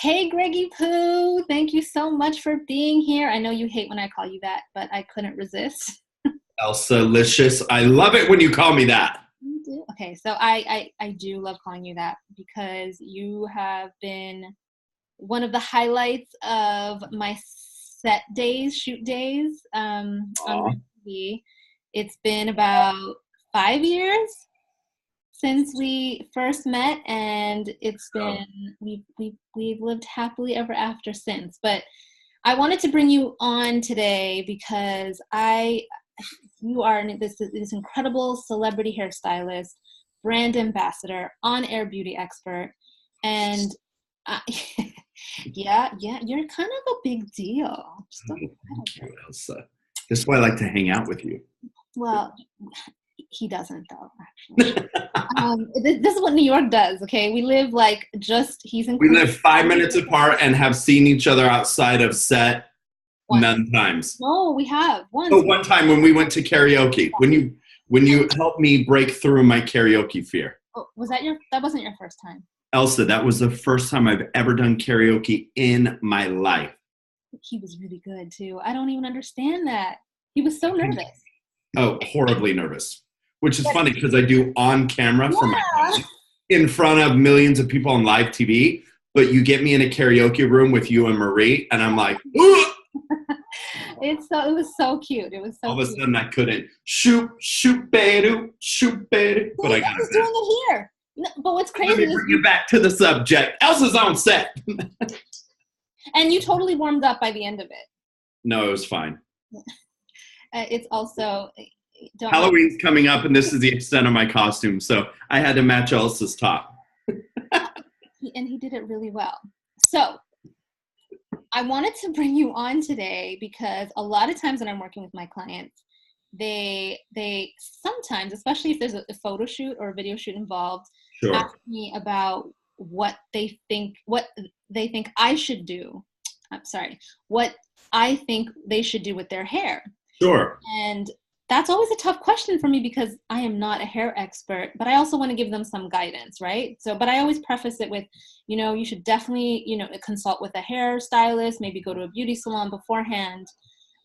Hey, Greggy Poo. Thank you so much for being here. I know you hate when I call you that, but I couldn't resist. Elsa-licious. I love it when you call me that. You do? Okay, so I do love calling you that because you have been one of the highlights of my set days, shoot days on Aw. my TV. It's been about 5 years since we first met, and it's Oh, been we've lived happily ever after since. But I wanted to bring you on today because I you are this incredible celebrity hairstylist, brand ambassador, on-air beauty expert, and I, yeah, you're kind of a big deal. Just a little thank bit. you, Elsa. This is why I like to hang out with you. Well, he doesn't though, actually. This is what New York does. Okay, we live like just he's in We Queens. live 5 minutes apart and have seen each other outside of set Once. none times. No, we have once. Oh, one time when we went to karaoke, when you helped me break through my karaoke fear. Oh, was that your? That wasn't your first time. Elsa, that was the first time I've ever done karaoke in my life. He was really good too. I don't even understand that. He was so nervous. Oh, horribly nervous. Which is But funny because I do on camera for my yeah, clients in front of millions of people on live TV. But you get me in a karaoke room with you and Marie, and I'm like, "Ugh!" it was so cute. It was so All of a cute. sudden I couldn't shoot, baby, shoot, baby. But See, I got he's it doing now. it here. No, but what's Let crazy me is bring you back to the subject. Elsa's on set. and you totally warmed up by the end of it. No, it was fine. It's also don't let Halloween's coming up, and this is the extent of my costume, so I had to match Elsa's top. and he did it really well. So I wanted to bring you on today because a lot of times when I'm working with my clients, they sometimes, especially if there's a photo shoot or a video shoot involved, Sure, ask me about what they think I should do. I'm sorry, what I think they should do with their hair. sure. And that's always a tough question for me because I am not a hair expert, but I also want to give them some guidance, right? So, but I always preface it with, you should definitely, consult with a hairstylist, maybe go to a beauty salon beforehand.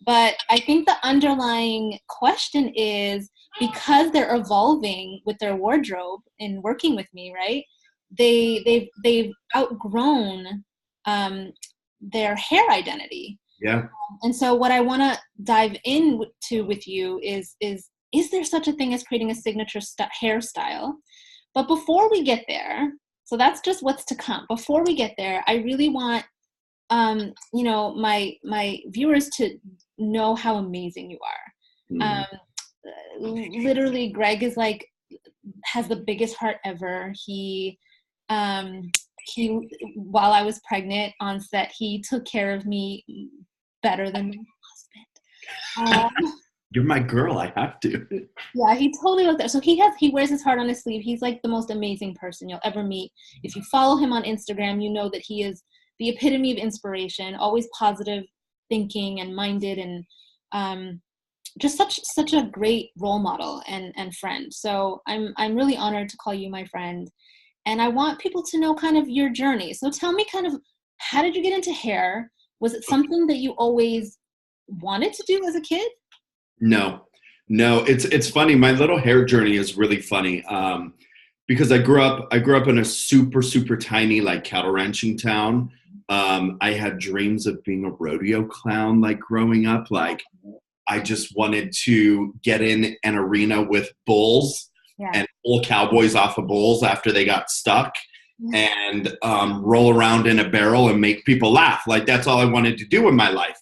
But I think the underlying question is because they're evolving with their wardrobe and working with me, right? They've outgrown their hair identity. Yeah. And so what I want to dive into with you is there such a thing as creating a signature hairstyle? But before we get there, so that's just what's to come. Before we get there, I really want my viewers to know how amazing you are. Mhm. Literally, Gregg is has the biggest heart ever. He while I was pregnant on set, he took care of me better than my husband. You're my girl. I have to. Yeah, he totally looked at. So he wears his heart on his sleeve. He's like the most amazing person you'll ever meet. If you follow him on Instagram, you know that he is the epitome of inspiration, always positive thinking and minded, and just such a great role model and friend. So I'm really honored to call you my friend, and I want people to know kind of your journey. So tell me kind of, how did you get into hair? Was it something that you always wanted to do as a kid? No, no. It's funny. My little hair journey is really funny because I grew up in a super super tiny like cattle ranching town. I had dreams of being a rodeo clown like growing up. Like I just wanted to get in an arena with bulls Yeah. and pull cowboys off of bulls after they got stuck and roll around in a barrel and make people laugh. Like that's all I wanted to do in my life.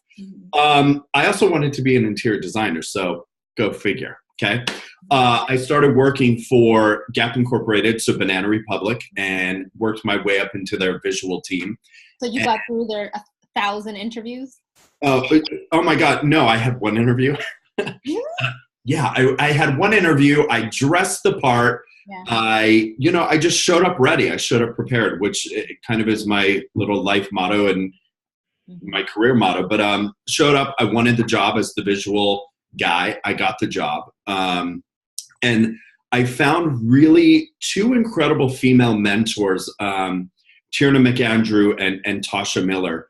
I also wanted to be an interior designer, so go figure. Okay. I started working for Gap Incorporated, so Banana Republic, and worked my way up into their visual team. So you got through their 1,000 interviews? Oh my God, no, I had one interview. Really? Yeah, I had one interview. I dressed the part. Yeah. I just showed up ready. I showed up prepared, which kind of is my little life motto and my career motto. But showed up. I wanted the job as the visual guy. I got the job. And I found really two incredible female mentors Tierna McAndrew and Tasha Miller.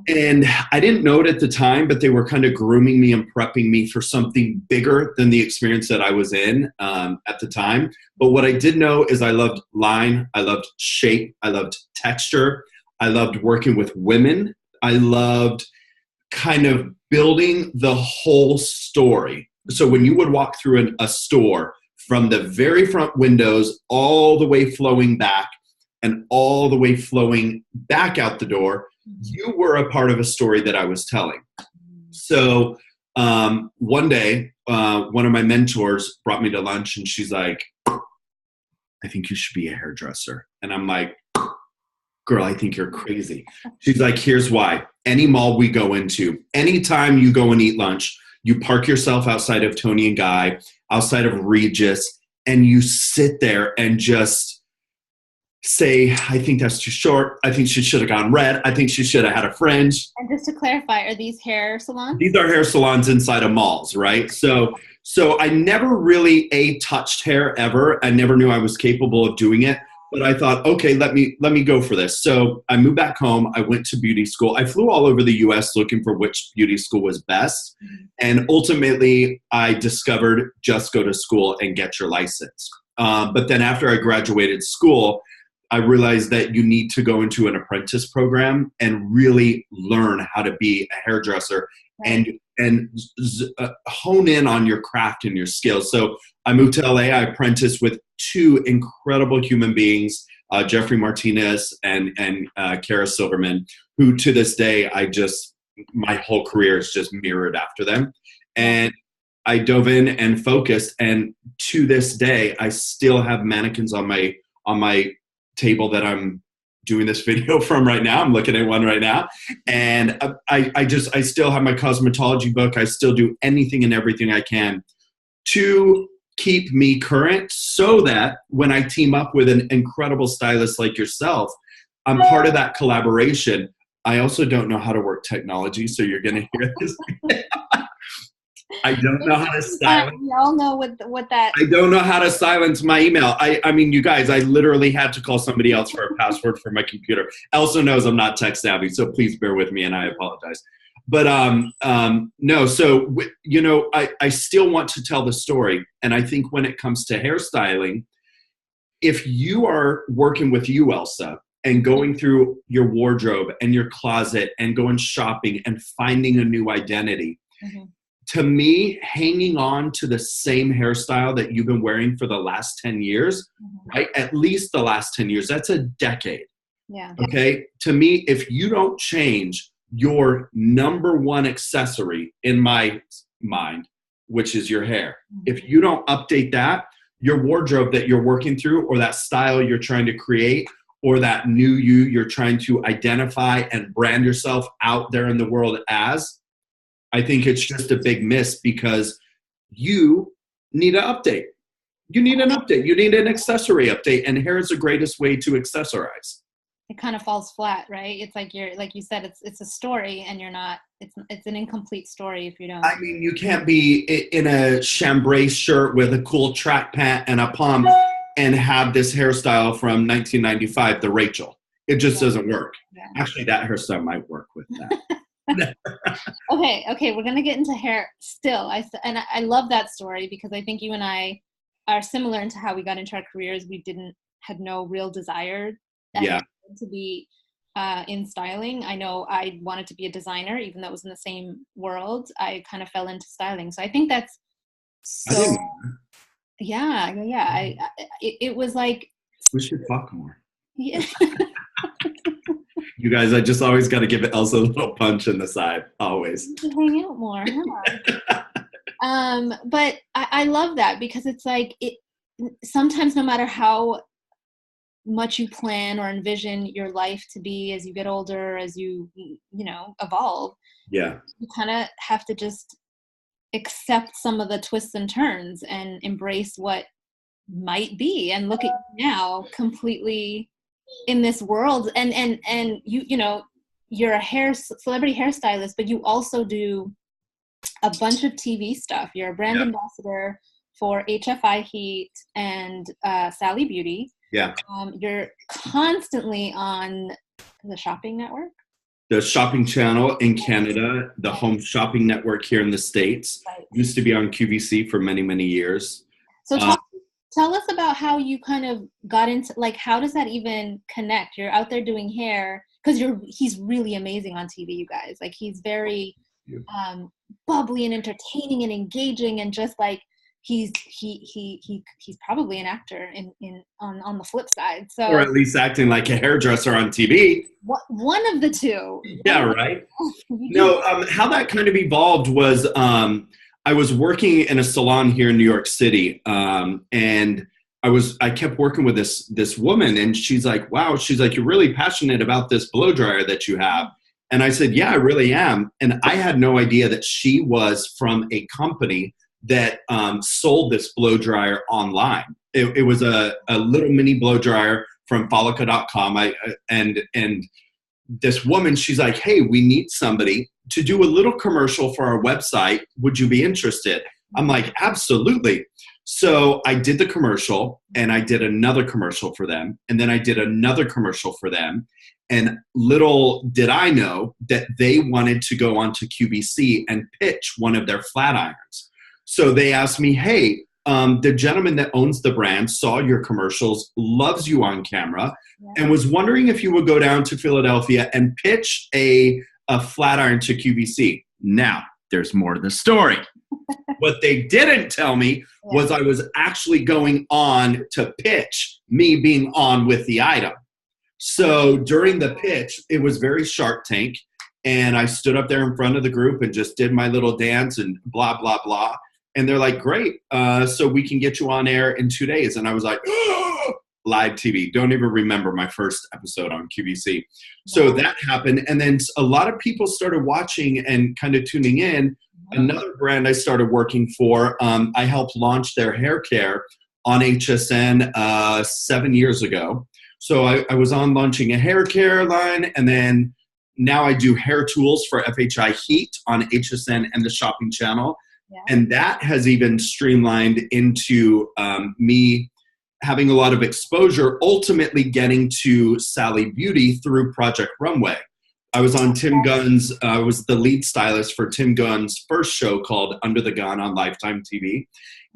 Okay. And I didn't know it at the time, but they were kind of grooming me and prepping me for something bigger than the experience that I was in at the time. But what I did know is I loved line, I loved shape, I loved texture, I loved working with women, I loved kind of building the whole story. So when you would walk through a store from the very front windows all the way flowing back and all the way flowing back out the door, you were a part of a story that I was telling. So one day, one of my mentors brought me to lunch and she's like, I think you should be a hairdresser. And I'm like, girl, I think you're crazy. She's like, here's why. Any mall we go into, anytime you go and eat lunch, you park yourself outside of Tony and Guy, outside of Regis, and you sit there and just say, I think that's too short. I think she should have gone red. I think she should have had a fringe. And just to clarify, are these hair salons? These are hair salons inside of malls, right? So I never really touched hair ever. I never knew I was capable of doing it. But I thought, okay, let me go for this. So I moved back home. I went to beauty school. I flew all over the US looking for which beauty school was best. And ultimately, I discovered just go to school and get your license. But then after I graduated school, I realized that you need to go into an apprentice program and really learn how to be a hairdresser and hone in on your craft and your skills. So I moved to LA. I apprenticed with two incredible human beings, Jeffrey Martinez and Kara Silverman, who to this day, my whole career is just mirrored after them. And I dove in and focused. And to this day, I still have mannequins on my table that I'm doing this video from right now. I'm looking at one right now. And I still have my cosmetology book. I still do anything and everything I can to keep me current so that when I team up with an incredible stylist like yourself, I'm part of that collaboration. I also don't know how to work technology, so you're going to hear this. I don't know how to silence. We all know what that. I don't know how to silence my email. I mean, you guys, I literally had to call somebody else for a password for my computer. Elsa knows I'm not tech savvy, so please bear with me, and I apologize. But no, so I still want to tell the story, and I think when it comes to hairstyling, if you are working with you, Elsa, and going through your wardrobe and your closet and going shopping and finding a new identity. Mm-hmm. To me, hanging on to the same hairstyle that you've been wearing for the last 10 years, right? At least the last 10 years, that's a decade. Yeah. Okay. To me, if you don't change your number one accessory in my mind, which is your hair, if you don't update that, your wardrobe that you're working through, or that style you're trying to create, or that new you're trying to identify and brand yourself out there in the world as, I think it's just a big miss because you need an update. You need an update. You need an accessory update, and hair is the greatest way to accessorize. It kind of falls flat, right? It's like like you said, it's a story, and you're not. It's an incomplete story if you don't. I mean, you can't be in a chambray shirt with a cool track pant and a pump and have this hairstyle from 1995, the Rachel. It just doesn't work. Yeah. Actually, that hairstyle might work with that. Okay, we're gonna get into hair still. I love that story because I think you and I are similar into how we got into our careers. We had no real desire to be in styling. I know I wanted to be a designer, even though it was in the same world. I kind of fell into styling, so I think that's so. Yeah. It was like we should talk more. Yeah. You guys, I just always got to give Elsa a little punch in the side, always. You should hang out more, huh? But I love that because it's like sometimes no matter how much you plan or envision your life to be as you get older, as you evolve, you kind of have to just accept some of the twists and turns and embrace what might be. And look at you now, completely in this world, and you're a celebrity hairstylist, but you also do a bunch of TV stuff. You're a brand ambassador for HFI Heat and Sally Beauty. Yeah. You're constantly on the shopping network. The shopping channel in Canada, the home shopping network here in the States, Right. used to be on QVC for many, many years. So tell us about how you kind of got into, like, how does that even connect? You're out there doing hair, because he's really amazing on TV, you guys. Like, he's very bubbly and entertaining and engaging, and just like he's probably an actor on the flip side. So, or at least acting like a hairdresser on TV. One of the two. Yeah, right. No, how that kind of evolved was I was working in a salon here in New York City, and I kept working with this woman, and she's like, wow, she's like, you're really passionate about this blow dryer that you have. And I said, yeah, I really am. And I had no idea that she was from a company that sold this blow dryer online. It was a little mini blow dryer from Folica.com. And this woman, she's like, hey, we need somebody to do a little commercial for our website. Would you be interested? I'm like, absolutely. So I did the commercial, and I did another commercial for them. And then I did another commercial for them. And little did I know that they wanted to go onto QVC and pitch one of their flat irons. So they asked me, hey, the gentleman that owns the brand saw your commercials, loves you on camera, and was wondering if you would go down to Philadelphia and pitch a flat iron to QVC. Now, there's more to the story. What they didn't tell me was I was actually going on to pitch, me being on with the item. So during the pitch, it was very Shark Tank, and I stood up there in front of the group and just did my little dance and blah, blah, blah. And they're like, great, so we can get you on air in 2 days. And I was like, oh, live TV. Don't even remember my first episode on QVC. So that happened. And then a lot of people started watching and kind of tuning in. Another brand I started working for, I helped launch their hair care on HSN 7 years ago. So I was on launching a hair care line, and then now I do hair tools for FHI Heat on HSN and the shopping channel. Yeah. And that has even streamlined into me having a lot of exposure, ultimately getting to Sally Beauty through Project Runway. I was on Tim Gunn's, I was the lead stylist for Tim Gunn's first show called Under the Gun on Lifetime TV.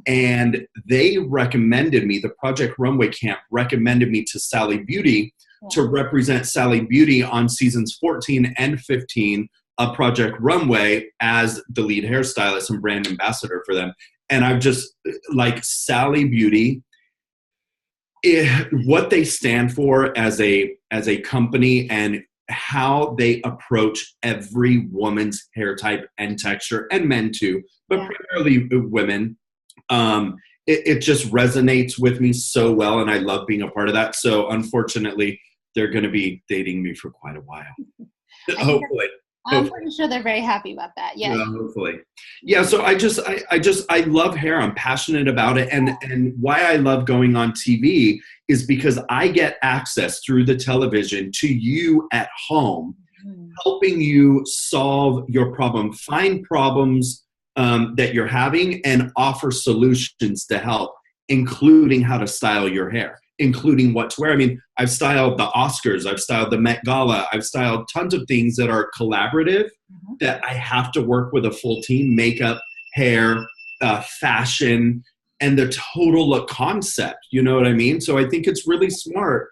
And they recommended me, the Project Runway camp recommended me to Sally Beauty to represent Sally Beauty on seasons 14 and 15 of Project Runway as the lead hairstylist and brand ambassador for them. And I've just, like, Sally Beauty, what they stand for as a company and how they approach every woman's hair type and texture, and men too, but primarily women. It just resonates with me so well, and I love being a part of that. So unfortunately, they're going to be dating me for quite a while. Hopefully. I'm pretty sure they're very happy about that. Yeah. Hopefully. Yeah. So I love hair. I'm passionate about it. And why I love going on TV is because I get access through the television to you at home, helping you solve your problem, find problems that you're having, and offer solutions to help, including how to style your hair, including what to wear. I mean, I've styled the Oscars, I've styled the Met Gala, I've styled tons of things that are collaborative that I have to work with a full team, makeup, hair, fashion, and the total look concept. You know what I mean? So I think it's really smart,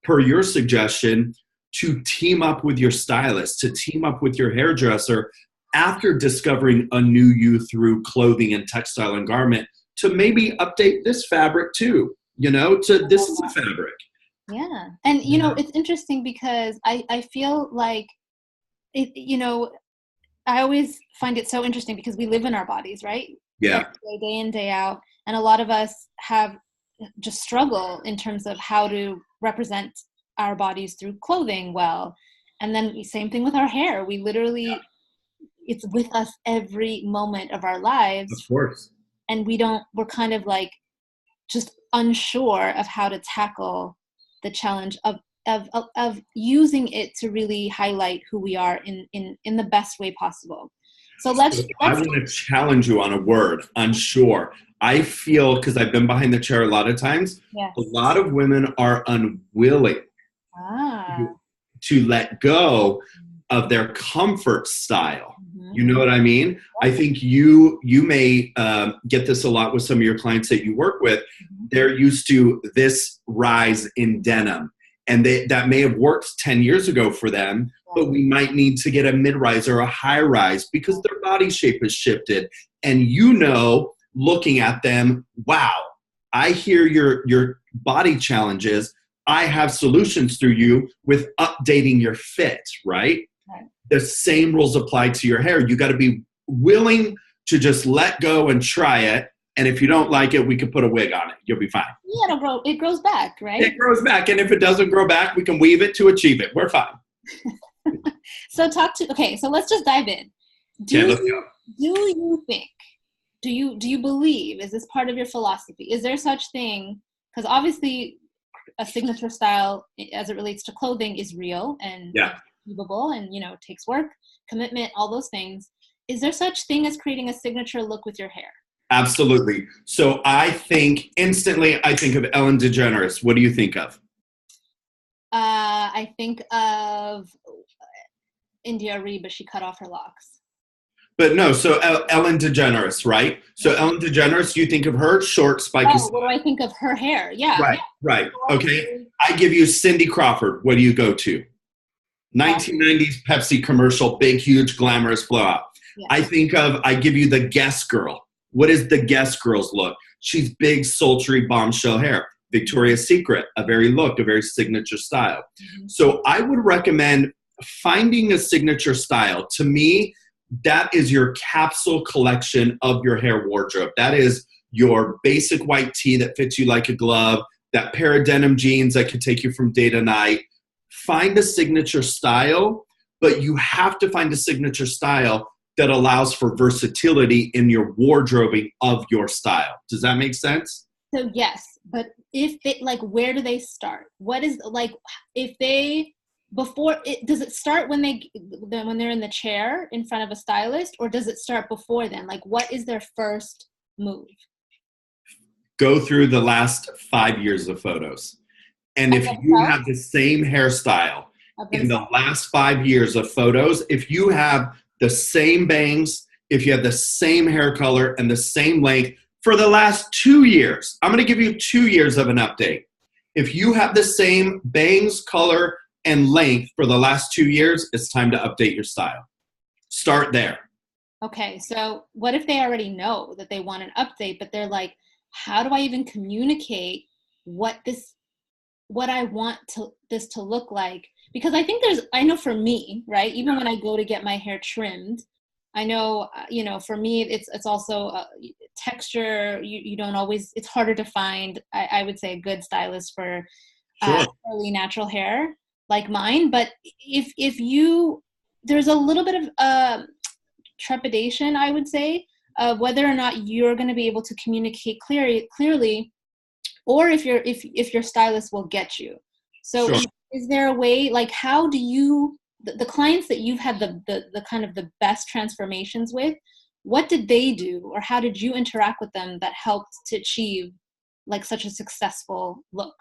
per your suggestion, to team up with your stylist, to team up with your hairdresser after discovering a new you through clothing and textile and garment, to maybe update this fabric too. You know, this is a fabric. Yeah. And, you know, it's interesting because I feel like, I always find it so interesting because we live in our bodies, right? Yeah. Day in, day out. And a lot of us have just struggle in terms of how to represent our bodies through clothing well. And then same thing with our hair. We literally, it's with us every moment of our lives. Of course. And we're kind of like just unsure of how to tackle the challenge of using it to really highlight who we are in the best way possible. So So I want to challenge you on a word, unsure. I feel, because I've been behind the chair a lot of times, yes. a lot of women are unwilling to let go of their comfort style. You know what I mean? I think you may get this a lot with some of your clients that you work with. They're used to this rise in denim, and that may have worked 10 years ago for them, but we might need to get a mid-rise or a high-rise because their body shape has shifted. And looking at them, wow, I hear your body challenges. I have solutions through you with updating your fit, right? The same rules apply to your hair. You got to be willing to just let go and try it. And if you don't like it, we can put a wig on it. You'll be fine. Yeah, it grows back, right? It grows back. And if it doesn't grow back, we can weave it to achieve it. We're fine. So let's just dive in. Let's go. Do you believe, is this part of your philosophy? Is there such thing? Because obviously a signature style as it relates to clothing is real and achievable and, takes work, commitment, all those things. Is there such thing as creating a signature look with your hair? Absolutely. So I think of Ellen DeGeneres. What do you think of? I think of India Arie, but she cut off her locks. But no, so Ellen DeGeneres, right? So Ellen DeGeneres, you think of her short, spiky. Oh, what do I think of her hair? Yeah. Right. Okay. I give you Cindy Crawford. What do you go to? 1990s Pepsi commercial, big, huge, glamorous blowout. Yeah. I give you the Guess Girl. What is the Guess Girl's look? She's big, sultry, bombshell hair. Victoria's Secret, a very signature style. So I would recommend finding a signature style. To me, that is your capsule collection of your hair wardrobe. That is your basic white tee that fits you like a glove, that pair of denim jeans that could take you from day to night. Find a signature style, but you have to find a signature style that allows for versatility in your wardrobing of your style. Does that make sense? So yes, but where do they start? What is if they does it start when they're in the chair in front of a stylist, or does it start before then? What is their first move? Go through the last 5 years of photos. And if you have the same hairstyle in the last 5 years of photos, if you have the same bangs, if you have the same hair color and the same length for the last 2 years, I'm going to give you 2 years of an update. If you have the same bangs, color, and length for the last 2 years, it's time to update your style. Start there. Okay, so what if they already know that they want an update, but they're like, how do I even communicate what I want this to look like? Because I know for me, right, even when I go to get my hair trimmed, I know, for me, it's also texture. You don't always, it's harder to find, I would say, a good stylist for early natural hair like mine. But there's a little bit of trepidation, I would say, of whether or not you're going to be able to communicate clearly, or if your stylist will get you. So is there a way, how do you, the clients that you've had the kind of the best transformations with, what did they do, or how did you interact with them that helped to achieve such a successful look?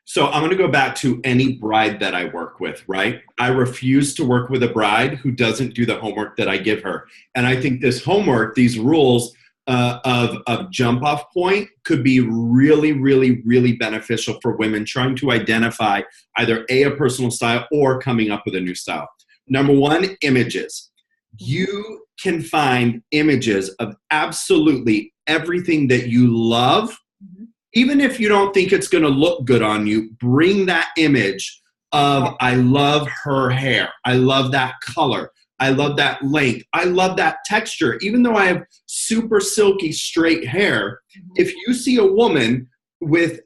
So I'm going to go back to any bride that I work with, right? I refuse to work with a bride who doesn't do the homework that I give her. And I think this homework, these rules of jump off point could be really, really, really beneficial for women trying to identify either a personal style or coming up with a new style. Number one, images. You can find images of absolutely everything that you love. Even if you don't think it's going to look good on you, bring that image of, I love her hair. I love that color. I love that length. I love that texture. Even though I have super silky straight hair, if you see a woman with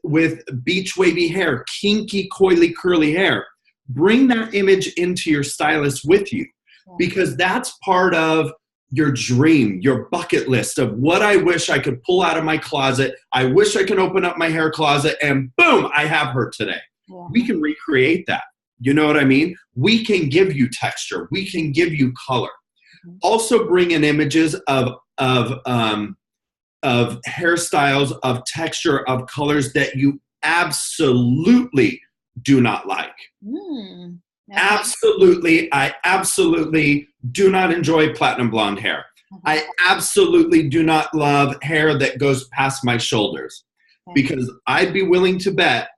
beach wavy hair, kinky, coily, curly hair, bring that image into your stylist with you, because that's part of your dream, your bucket list of what I wish I could pull out of my closet. I wish I could open up my hair closet and boom, I have her today. Yeah. We can recreate that. You know what I mean? We can give you texture. We can give you color. Also bring in images of hairstyles, of texture, of colors that you absolutely do not like. Okay. Absolutely. I absolutely do not enjoy platinum blonde hair. I absolutely do not love hair that goes past my shoulders, because I'd be willing to bet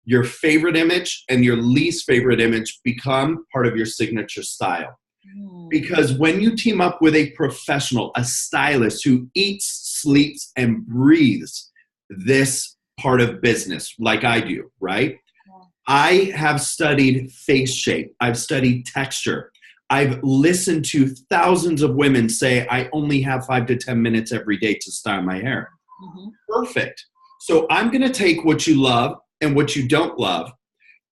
your favorite image and your least favorite image become part of your signature style. Because when you team up with a professional, a stylist who eats, sleeps, and breathes this part of business like I do, right? I have studied face shape. I've studied texture. I've listened to thousands of women say, I only have 5 to 10 minutes every day to style my hair. Perfect. So I'm going to take what you love and what you don't love,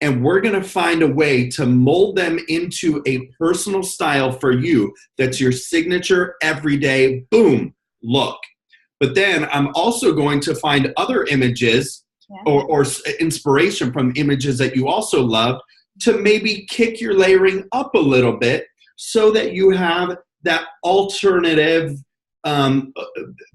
and we're going to find a way to mold them into a personal style for you that's your signature everyday, boom, look. But then I'm also going to find other images or inspiration from images that you also love to maybe kick your layering up a little bit so that you have that alternative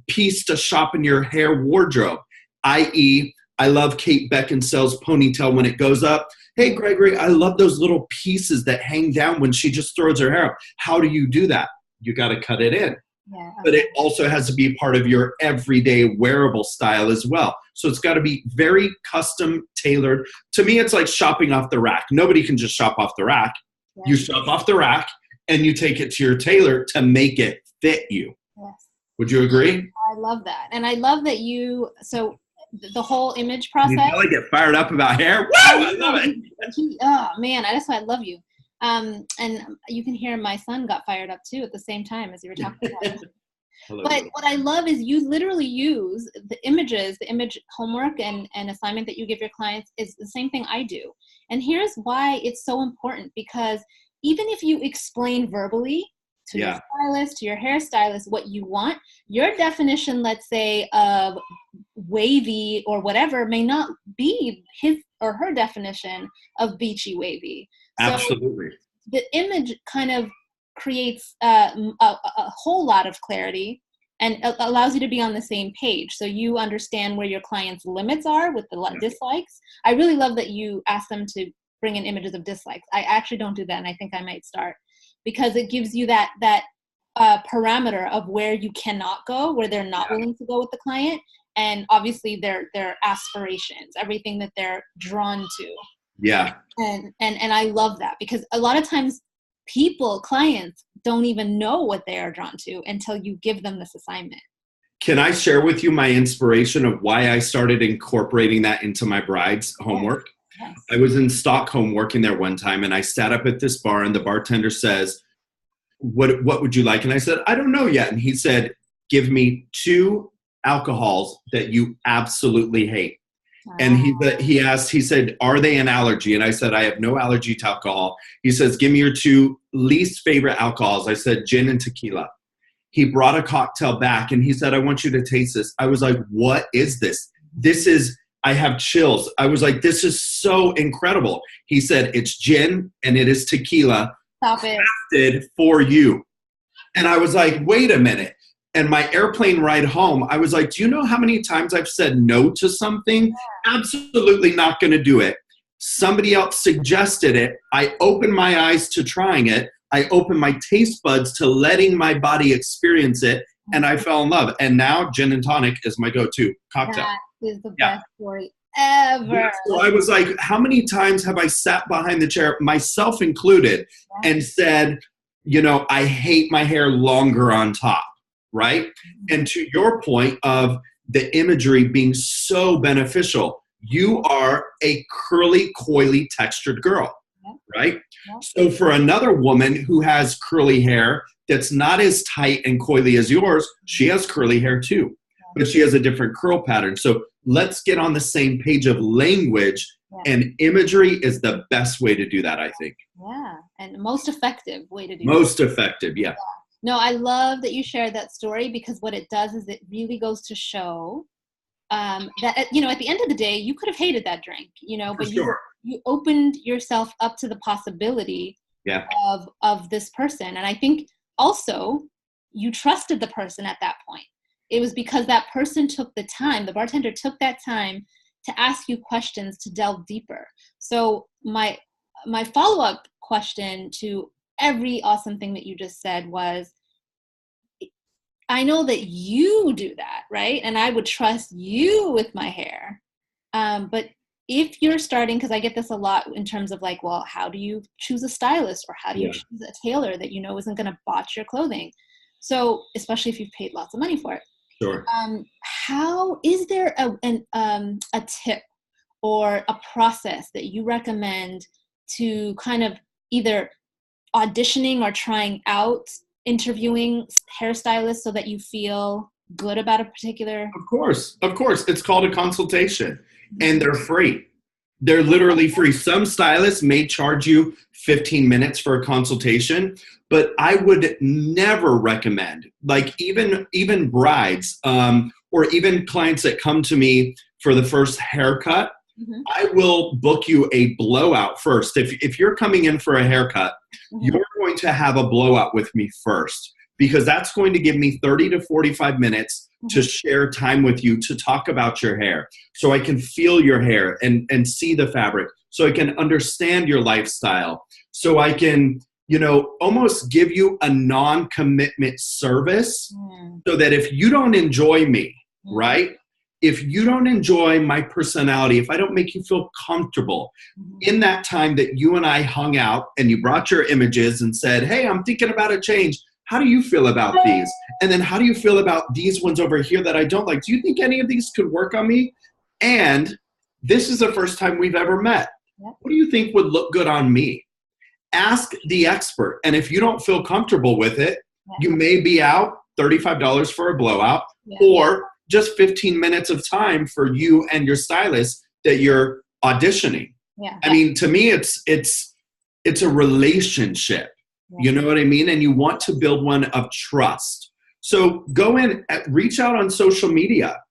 piece to shop in your hair wardrobe, i.e., I love Kate Beckinsale's ponytail when it goes up. Hey, Gregory, I love those little pieces that hang down when she just throws her hair up. How do you do that? You got to cut it in. But it also has to be part of your everyday wearable style as well. So it's got to be very custom tailored. To me, it's like shopping off the rack. Nobody can just shop off the rack. You shop off the rack and you take it to your tailor to make it fit you. Would you agree? I love that. And I love that so the whole image process. You really get fired up about hair. Woo! I love it. Oh man, that's why I love you. And you can hear my son got fired up too at the same time as you were talking about it. But what I love is you literally use the image homework and assignment that you give your clients is the same thing I do. And here's why it's so important, because even if you explain verbally to your stylist, to your hairstylist, what you want, your definition, let's say, of wavy or whatever may not be his or her definition of beachy wavy. Absolutely. So the image kind of creates a whole lot of clarity and allows you to be on the same page. So you understand where your client's limits are with the dislikes. I really love that you ask them to bring in images of dislikes. I actually don't do that, and I think I might start, because it gives you that parameter of where you cannot go, where they're not willing to go with the client, and obviously their aspirations, everything that they're drawn to. And I love that, because a lot of times clients don't even know what they are drawn to until you give them this assignment. Can I share with you my inspiration of why I started incorporating that into my bride's homework? Yes. I was in Stockholm working there one time, and I sat up at this bar, and the bartender says, what would you like? And I said, I don't know yet. And he said, give me 2 alcohols that you absolutely hate. And he said, are they an allergy? And I said, I have no allergy to alcohol. He says, give me your 2 least favorite alcohols. I said, gin and tequila. He brought a cocktail back, and he said, I want you to taste this. I was like, what is this? I have chills. I was like, this is so incredible. He said, it's gin and it is tequila. Stop it. Crafted for you. And I was like, wait a minute. And my airplane ride home, I was like, do you know how many times I've said no to something? Absolutely not going to do it. Somebody else suggested it. I opened my eyes to trying it. I opened my taste buds to letting my body experience it. And I fell in love. And now gin and tonic is my go-to cocktail. That is the best story ever. So I was like, how many times have I sat behind the chair, myself included, and said, I hate my hair longer on top. Right? And to your point of the imagery being so beneficial, you are a curly, coily, textured girl, right? So for another woman who has curly hair that's not as tight and coily as yours, she has curly hair too, but she has a different curl pattern. So let's get on the same page of language, and imagery is the best way to do that, I think. Yeah, and most effective way to do Most effective, yeah. No, I love that you shared that story, because what it does is it really goes to show that, at the end of the day, you could have hated that drink, but you opened yourself up to the possibility of this person. And I think also, you trusted the person at that point. It was because that person took the time, the bartender took that time to ask you questions to delve deeper. So my follow-up question to every awesome thing that you just said was, I know that you do that, right? And I would trust you with my hair. But if you're starting, because I get this a lot in terms of like, well, how do you choose a stylist, or how do you choose a tailor that you know isn't going to botch your clothing? So, especially if you've paid lots of money for it. Sure. How is there a tip or a process that you recommend to kind of either auditioning or trying out interviewing hairstylists so that you feel good about a particular? Of course. It's called a consultation, and they're free. They're literally free. Some stylists may charge you 15 minutes for a consultation, but I would never recommend, like even brides, or even clients that come to me for the first haircut, I will book you a blowout first. If you're coming in for a haircut, you're going to have a blowout with me first, because that's going to give me 30 to 45 minutes to share time with you, to talk about your hair, so I can feel your hair and see the fabric, so I can understand your lifestyle, so I can, almost give you a non-commitment service, so that if you don't enjoy me, right? If you don't enjoy my personality, if I don't make you feel comfortable in that time that you and I hung out and you brought your images and said, hey, I'm thinking about a change. How do you feel about these? And then how do you feel about these ones over here that I don't like? Do you think any of these could work on me? And this is the first time we've ever met. What do you think would look good on me? Ask the expert. And if you don't feel comfortable with it, you may be out $35 for a blowout, or just 15 minutes of time for you and your stylist that you're auditioning. I mean, to me, it's a relationship. You know what I mean? And you want to build one of trust. So go in, reach out on social media,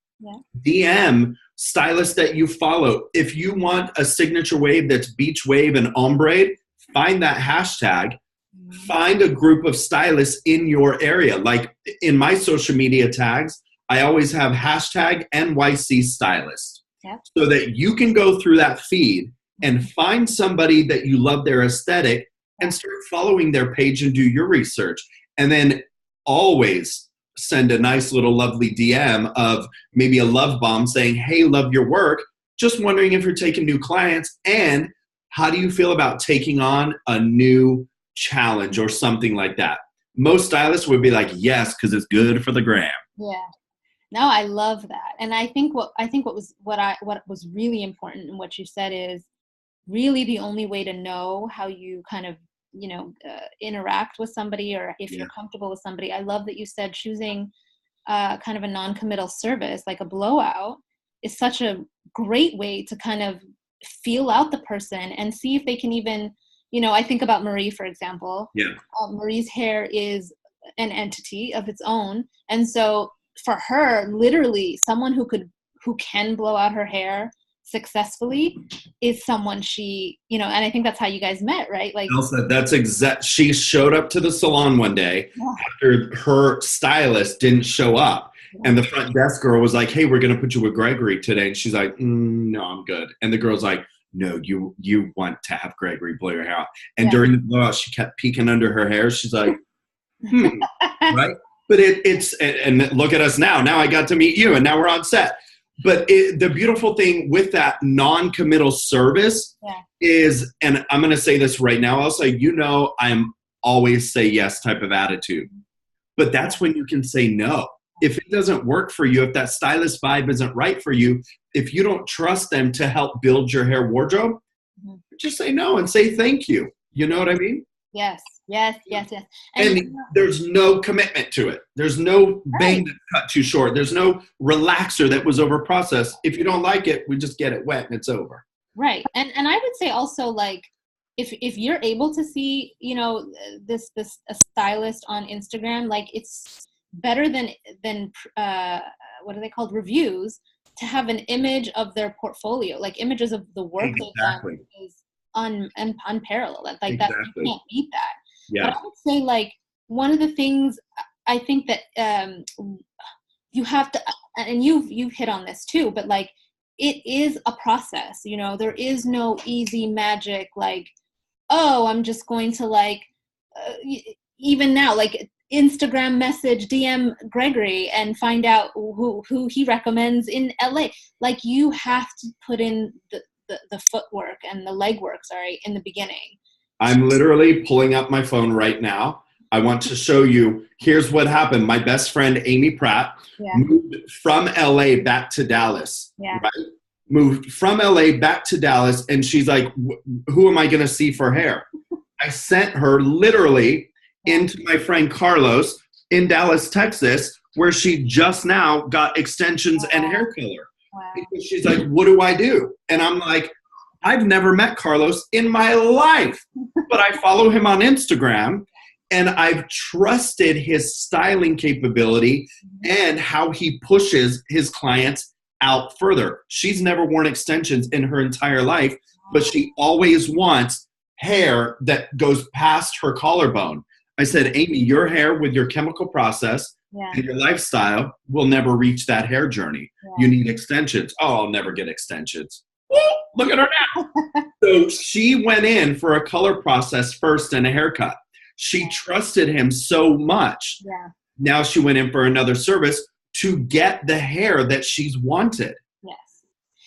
DM stylists that you follow. If you want a signature wave that's beach wave and ombre, find that hashtag. Find a group of stylists in your area. Like in my social media tags, I always have hashtag NYC stylist, so that you can go through that feed and find somebody that you love their aesthetic and start following their page and do your research. And then always send a nice little lovely DM of maybe a love bomb saying, hey, love your work. Just wondering if you're taking new clients, and how do you feel about taking on a new challenge or something like that? Most stylists would be like, yes, because it's good for the gram. No, I love that. And I think what was really important in what you said is really the only way to know how you kind of, interact with somebody, or if you're comfortable with somebody. I love that you said choosing kind of a non-committal service like a blowout is such a great way to kind of feel out the person and see if they can even, I think about Marie, for example. Marie's hair is an entity of its own. And so for her, literally someone who can blow out her hair successfully is someone she, and I think that's how you guys met, right? Like that's exact. She showed up to the salon one day after her stylist didn't show up. And the front desk girl was like, hey, we're going to put you with Gregory today. And she's like, no, I'm good. And the girl's like, no, you want to have Gregory blow your hair out. And during the blowout, she kept peeking under her hair. She's like, right? But and look at us now. Now I got to meet you, and now we're on set. But the beautiful thing with that non-committal service is, and I'm going to say this right now, I'll say, I'm always say yes type of attitude. But that's when you can say no. If it doesn't work for you, if that stylist vibe isn't right for you, if you don't trust them to help build your hair wardrobe, just say no and say thank you. You know what I mean? Yes. And there's no commitment to it. There's no bang that cut too short. There's no relaxer that was over processed. If you don't like it, we just get it wet and it's over. Right. And I would say also, like, if you're able to see, this a stylist on Instagram, like, it's better than what are they called, reviews, to have an image of their portfolio, like images of the work they've done is unparalleled. Like that, you can't beat that. But I would say, like, one of the things I think that you have to, and you've hit on this too, but like, it is a process, you know, there is no easy magic, like, oh, I'm just going to like, even now, like Instagram message, DM Gregory and find out who he recommends in LA. Like, you have to put in the footwork and the legwork, sorry, in the beginning. I'm literally pulling up my phone right now. I want to show you, here's what happened. My best friend, Amy Pratt, moved from LA back to Dallas, right? Moved from LA back to Dallas, and she's like, who am I going to see for hair? I sent her literally into my friend Carlos in Dallas, Texas, where she just now got extensions and hair color. Because she's like, what do I do? And I'm like, I've never met Carlos in my life, but I follow him on Instagram, and I've trusted his styling capability and how he pushes his clients out further. She's never worn extensions in her entire life, but she always wants hair that goes past her collarbone. I said, Amy, your hair with your chemical process and your lifestyle will never reach that hair journey. You need extensions. Oh, I'll never get extensions. Look at her now. So she went in for a color process first and a haircut. She trusted him so much. Now she went in for another service to get the hair that she's wanted.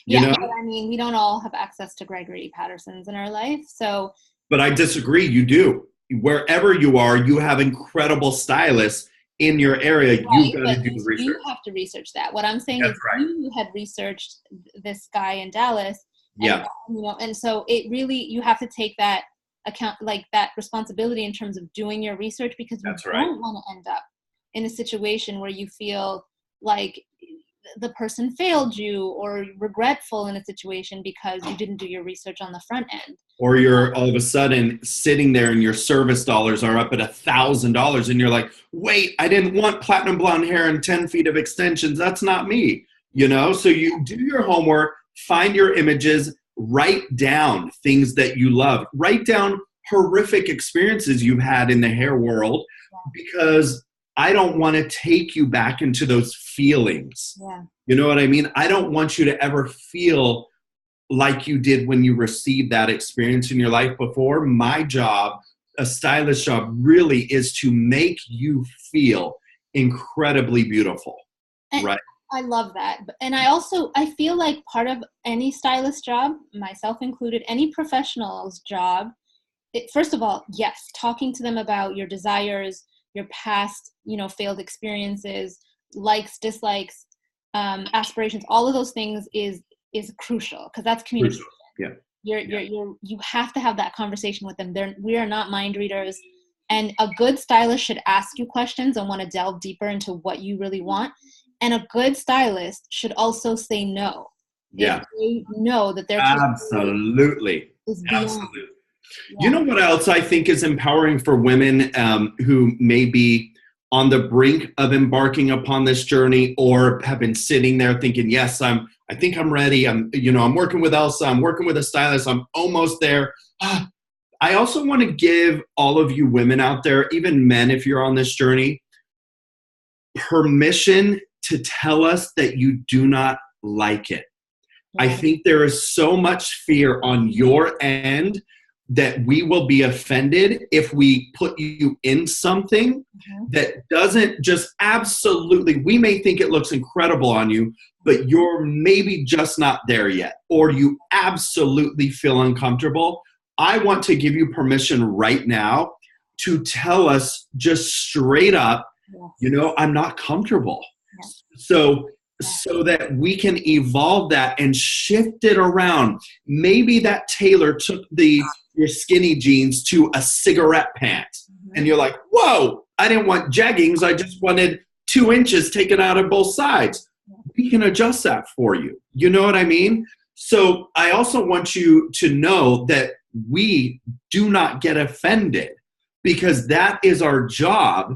You know? But I mean, we don't all have access to Gregory Pattersons in our life, so. But I disagree. You do. Wherever you are, you have incredible stylists in your area. You've got to do the research. You have to research that. What I'm saying is, you had researched this guy in Dallas. And, you know, and so it really, you have to take that account, like that responsibility in terms of doing your research, because you don't want to end up in a situation where you feel like the person failed you or regretful in a situation because you didn't do your research on the front end. Or you're all of a sudden sitting there and your service dollars are up at $1,000 and you're like, wait, I didn't want platinum blonde hair and 10 feet of extensions. That's not me, you know? So you do your homework, find your images, write down things that you love, write down horrific experiences you've had in the hair world, because I don't want to take you back into those feelings. You know what I mean? I don't want you to ever feel like you did when you received that experience in your life before. My job, a stylist job, really is to make you feel incredibly beautiful, right? I love that. And I feel like part of any stylist job, myself included, any professional's job, first of all, yes, talking to them about your desires, your past, you know, failed experiences, likes, dislikes, aspirations, all of those things is crucial, because that's communication. You have to have that conversation with them. We are not mind readers, and a good stylist should ask you questions and want to delve deeper into what you really want. And a good stylist should also say no. If they know that they're absolutely. You know what else I think is empowering for women who may be on the brink of embarking upon this journey, or have been sitting there thinking, yes, I think I'm ready. I'm working with Elsa. I'm working with a stylist. I'm almost there. I also want to give all of you women out there, even men, if you're on this journey, permission to tell us that you do not like it. I think there is so much fear on your end that we will be offended if we put you in something that doesn't just absolutely, we may think it looks incredible on you, but you're maybe just not there yet, or you absolutely feel uncomfortable. I want to give you permission right now to tell us just straight up, you know, I'm not comfortable. So that we can evolve that and shift it around. Maybe that tailor took your skinny jeans to a cigarette pant. And you're like, whoa, I didn't want jeggings. I just wanted 2 inches taken out of both sides. We can adjust that for you. You know what I mean? So I also want you to know that we do not get offended, because that is our job.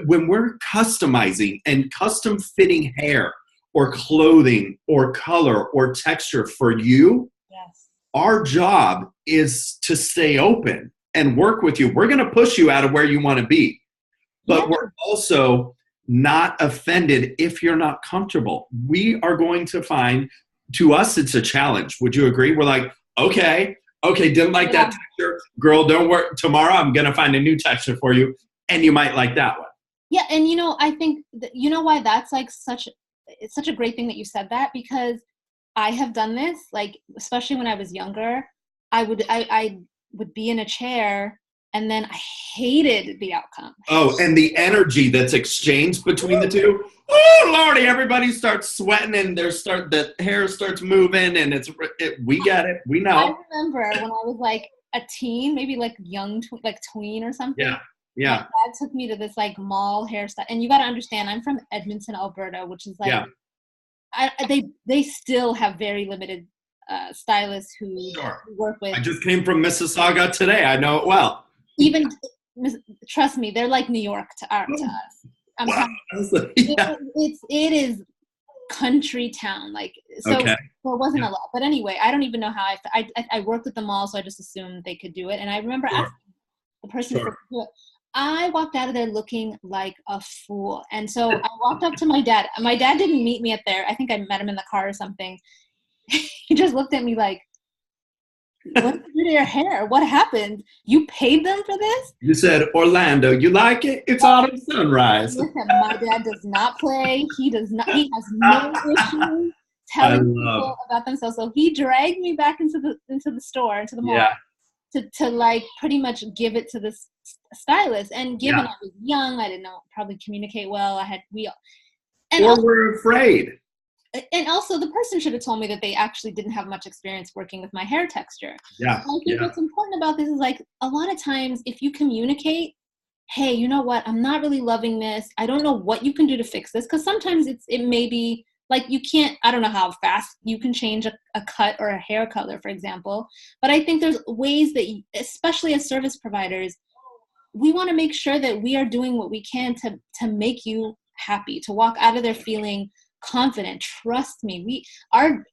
When we're customizing and custom fitting hair or clothing or color or texture for you, our job is to stay open and work with you. We're going to push you out of where you want to be. but we're also not offended if you're not comfortable. We are going to find, to us, it's a challenge. Would you agree? We're like, okay, didn't like that texture. Girl, don't worry. Tomorrow I'm going to find a new texture for you, and you might like that one. Yeah, and I think why that's like it's such a great thing that you said that, because I have done this, like, especially when I was younger. I would be in a chair, and then I hated the outcome. Oh, and the energy that's exchanged between the two. Oh, Lordy, everybody starts sweating, and the hair starts moving, and we get it. We know. I remember when I was like a teen, maybe like young, like tween or something. Yeah. My dad took me to this like mall hairstyle, and you got to understand, I'm from Edmonton, Alberta, which is like, they still have very limited stylists who work with. I just came from Mississauga today. I know it well. Even, trust me, they're like New York to us. It is country town, like, so. Okay. So it wasn't a lot, but anyway, I don't even know how I worked with them all, so I just assumed they could do it. And I remember asking the person to do it. I walked out of there looking like a fool, and so I walked up to my dad. My dad didn't meet me I think I met him in the car or something. He just looked at me like, what did you do to your hair? What happened? You paid them for this? You said, Orlando, you like it? It's autumn sunrise. Listen, my dad does not play. He has no issue telling people about themselves. So he dragged me back into the store, into the mall, to like pretty much give it to this stylist. And given I was young, I didn't know probably communicate well. We're afraid. And also, the person should have told me that they actually didn't have much experience working with my hair texture. Yeah. I think what's important about this is, like, a lot of times if you communicate, hey, you know what, I'm not really loving this. I don't know what you can do to fix this. Because sometimes it may be like you can't, I don't know how fast you can change a cut or a hair color, for example. But I think there's ways that, especially as service providers, we want to make sure that we are doing what we can to make you happy, to walk out of there feeling confident. Trust me, and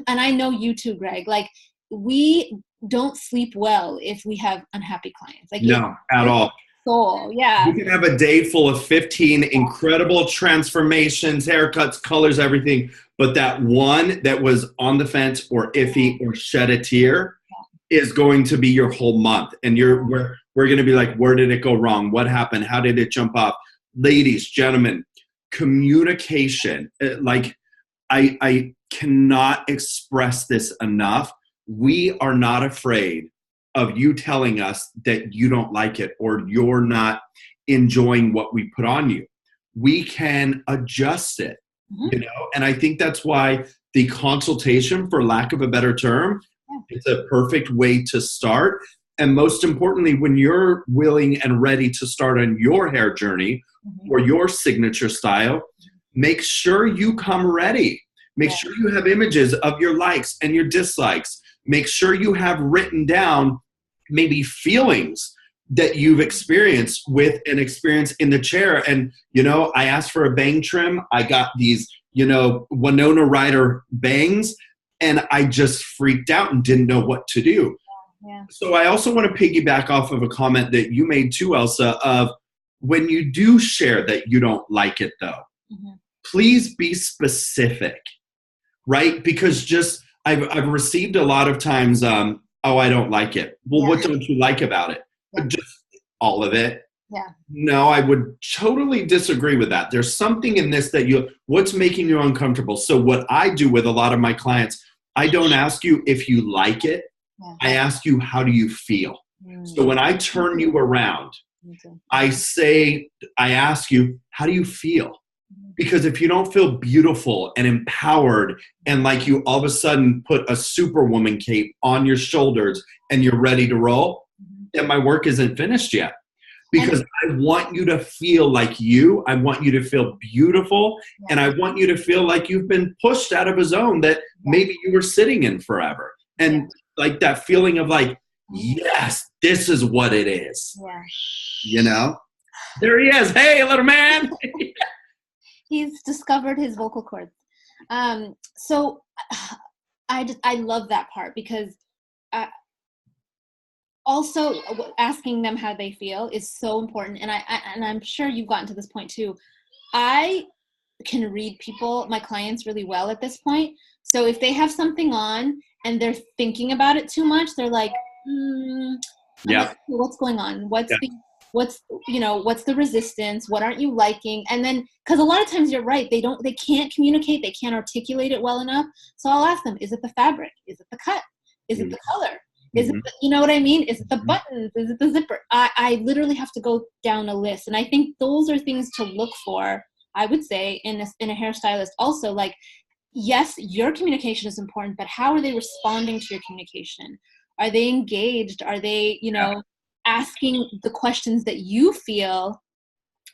I know you too, Greg, like, we don't sleep well if we have unhappy clients. Like, no, at all. Soul, yeah. You can have a day full of 15 incredible transformations, haircuts, colors, everything, but that one that was on the fence or iffy or shed a tear is going to be your whole month. And we're going to be like, where did it go wrong? What happened? How did it jump off? Ladies, gentlemen, communication, like, I cannot express this enough. We are not afraid of you telling us that you don't like it or you're not enjoying what we put on you. We can adjust it, and I think that's why the consultation, for lack of a better term, it's a perfect way to start. And most importantly, when you're willing and ready to start on your hair journey or your signature style, make sure you come ready. Make sure you have images of your likes and your dislikes. Make sure you have written down maybe feelings that you've experienced with an experience in the chair. And, I asked for a bang trim. I got these, Winona Ryder bangs, and I just freaked out and didn't know what to do. Yeah. So I also want to piggyback off of a comment that you made too, Elsa, of when you do share that you don't like it though, please be specific, right? Because I've received a lot of times, oh, I don't like it. Well, what don't you like about it? Just all of it. Yeah. No, I would totally disagree with that. There's something in this what's making you uncomfortable. So what I do with a lot of my clients, I don't ask you if you like it. I ask you, how do you feel? So when I turn you around, I ask you, how do you feel? Because if you don't feel beautiful and empowered and like you all of a sudden put a superwoman cape on your shoulders and you're ready to roll, then my work isn't finished yet. Because I want you to feel like you. I want you to feel beautiful. And I want you to feel like you've been pushed out of a zone that maybe you were sitting in forever. And like that feeling of like, yes, this is what it is. There he is. Hey, little man. He's discovered his vocal cords. So I love that part, because also asking them how they feel is so important. And I'm sure you've gotten to this point too. I can read people, my clients, really well at this point. So if they have something on and they're thinking about it too much, they're like, like, what's going on? What's the resistance? What aren't you liking? And then, because a lot of times you're right, they can't communicate, they can't articulate it well enough. So I'll ask them, is it the fabric? Is it the cut? Is it the color? Is it, you know what I mean? Is it the buttons? Is it the zipper? I literally have to go down a list. And I think those are things to look for, I would say, in a hairstylist also. Like, yes, your communication is important, but how are they responding to your communication? Are they engaged? Are they, asking the questions that you feel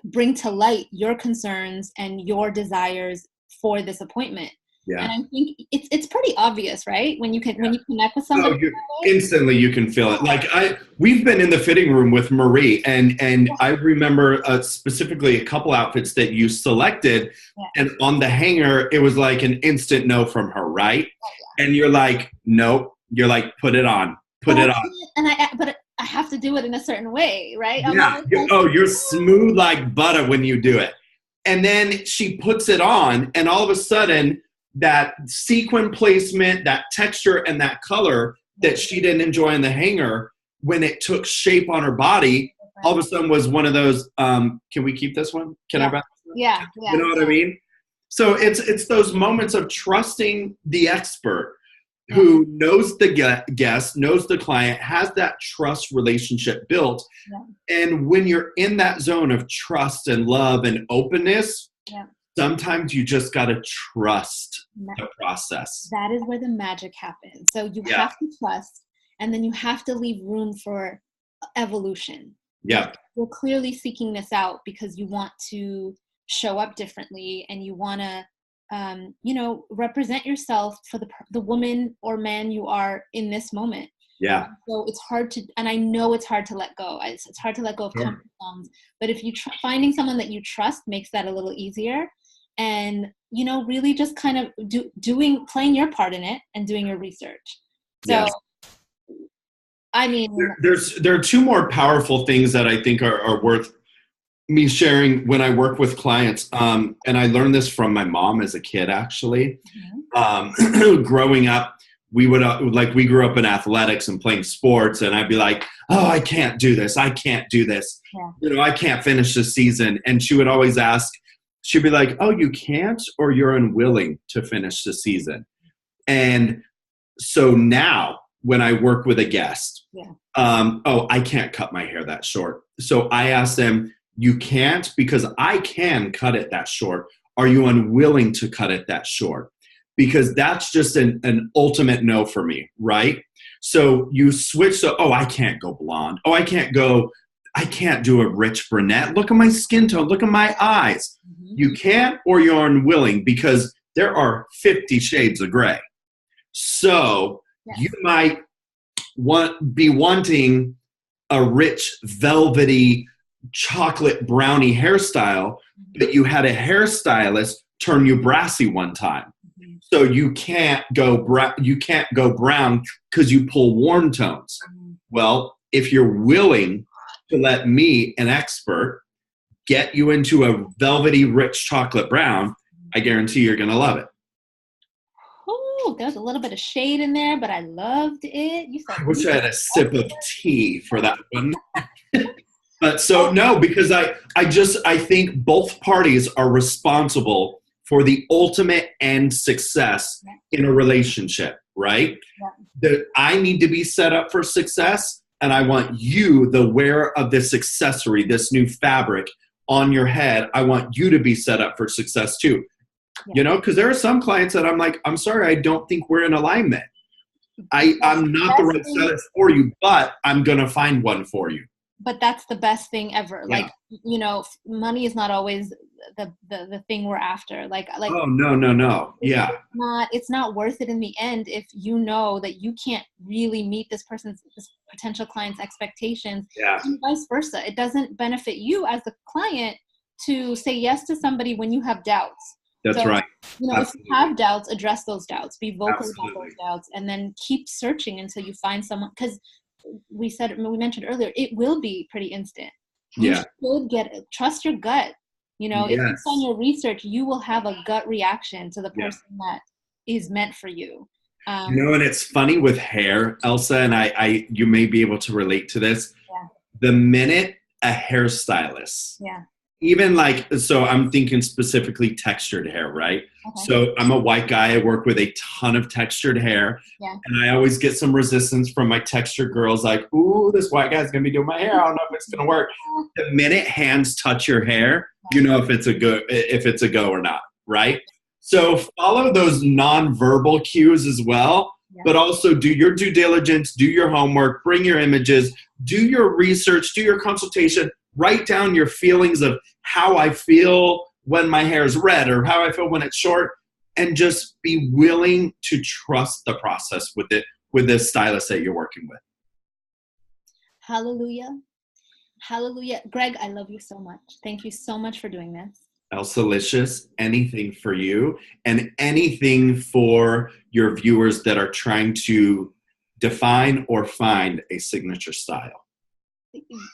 bring to light your concerns and your desires for this appointment? Yeah. And I think it's pretty obvious, right? When you connect with somebody. Instantly you can feel it. Like we've been in the fitting room with Marie, and I remember specifically a couple outfits that you selected, and on the hanger it was like an instant no from her, right? And you're like, nope. You're like, put it on. And but I have to do it in a certain way, right? You're smooth like butter when you do it. And then she puts it on, and all of a sudden that sequin placement, that texture, and that color that she didn't enjoy in the hanger, when it took shape on her body, all of a sudden was one of those, can we keep this one? Can I buy this one? Yeah. You know what I mean? So it's those moments of trusting the expert who knows the guest, knows the client, has that trust relationship built. And when you're in that zone of trust and love and openness, sometimes you just got to trust the process. That is where the magic happens. So you have to trust, and then you have to leave room for evolution. Yeah. You're clearly seeking this out because you want to show up differently, and you want to, represent yourself for the woman or man you are in this moment. Yeah. So it's hard to, and I know it's hard to let go. It's hard to let go of comfort zones. But if you finding someone that you trust makes that a little easier. And, really just kind of playing your part in it and doing your research. So, I mean, there are two more powerful things that I think are worth me sharing when I work with clients. And I learned this from my mom as a kid, actually. Growing up, we we grew up in athletics and playing sports, and I'd be like, oh, I can't do this. I can't do this. I can't finish the season. And she would always ask, she'd be like, oh, you can't, or you're unwilling to finish the season. And so now when I work with a guest, I can't cut my hair that short. So I ask them, you can't because I can cut it that short. Are you unwilling to cut it that short? Because that's just an ultimate no for me, right? So you switch to, I can't go blonde. Oh, I can't do a rich brunette. Look at my skin tone. Look at my eyes. You can't, or you're unwilling, because there are 50 shades of gray. So you might be wanting a rich, velvety, chocolate brownie hairstyle, but you had a hairstylist turn you brassy one time. So you can't go brown because you pull warm tones. Well, if you're willing to let me, an expert, get you into a velvety, rich chocolate brown, I guarantee you're going to love it. Oh, there's a little bit of shade in there, but I loved it. I wish I had a sip of tea for that one. But so no, because I think both parties are responsible for the ultimate end success in a relationship, right? That I need to be set up for success, and I want you, the wearer of this accessory, this new fabric on your head, I want you to be set up for success too. Because there are some clients that I'm like, I'm sorry, I don't think we're in alignment. I'm not the right stylist for you, but I'm going to find one for you. But that's the best thing ever. Like, money is not always the thing we're after. Like, oh, no. Yeah. It's not worth it in the end if you know that you can't really meet this potential client's expectations. And vice versa. It doesn't benefit you as the client to say yes to somebody when you have doubts. That's right. If you have doubts, address those doubts. Be vocal about those doubts, and then keep searching until you find someone. Because we mentioned earlier, it will be pretty instant. You Yeah. should trust your gut. You know, if you've done Yes. your research, you will have a gut reaction to the Yeah. person that is meant for you. You know, and it's funny with hair, Elsa, and you may be able to relate to this. Yeah. The minute a hairstylist, Yeah. even like, so I'm thinking specifically textured hair, right? Okay. So I'm a white guy. I work with a ton of textured hair. Yeah. And I always get some resistance from my textured girls like, ooh, this white guy's going to be doing my hair. I don't know if it's going to work. The minute hands touch your hair, you know if it's a go or not, right? So follow those nonverbal cues as well, but also do your due diligence, do your homework, bring your images, do your research, do your consultation, write down your feelings of how I feel when my hair is red or how I feel when it's short, and just be willing to trust the process with the stylist that you're working with. Hallelujah. Hallelujah. Greg, I love you so much. Thank you so much for doing this. Elsalicious, anything for you and anything for your viewers that are trying to define or find a signature style.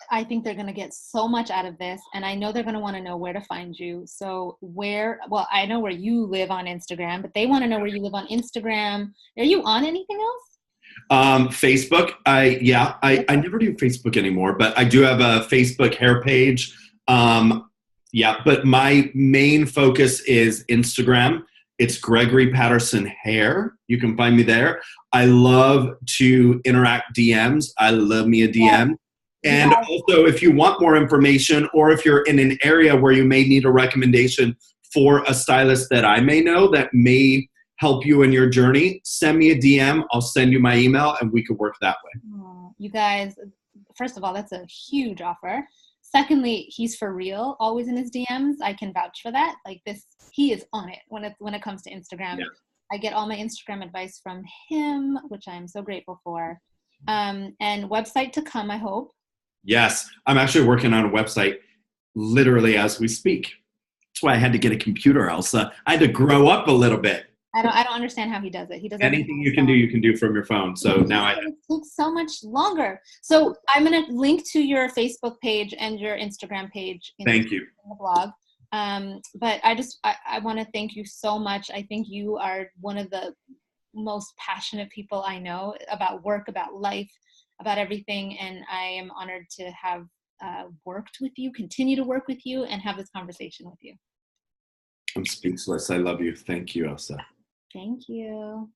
I think they're going to get so much out of this, and I know they're going to want to know where to find you. So I know where you live on Instagram, but they want to know where you live on Instagram. Are you on anything else? Facebook. I never do Facebook anymore, but I do have a Facebook hair page. But my main focus is Instagram. It's Gregory Patterson Hair. You can find me there. I love to interact DMs. I love me a DM. Yeah. And also, if you want more information, or if you're in an area where you may need a recommendation for a stylist that I may know that may help you in your journey, send me a DM. I'll send you my email, and we could work that way. Oh, you guys, first of all, that's a huge offer. Secondly, he's for real, always in his DMs. I can vouch for that. Like this, he is on it when it comes to Instagram. Yeah. I get all my Instagram advice from him, which I'm so grateful for. And website to come, I hope. Yes, I'm actually working on a website literally as we speak. That's why I had to get a computer, Elsa. I had to grow up a little bit. I don't understand how he does it. He does anything you can do from your phone. So now it takes so much longer. So I'm going to link to your Facebook page and your Instagram page in the blog. But I want to thank you so much. I think you are one of the most passionate people I know about work, about life, about everything. And I am honored to have worked with you, continue to work with you, and have this conversation with you. I'm speechless. I love you. Thank you, Elsa. Thank you.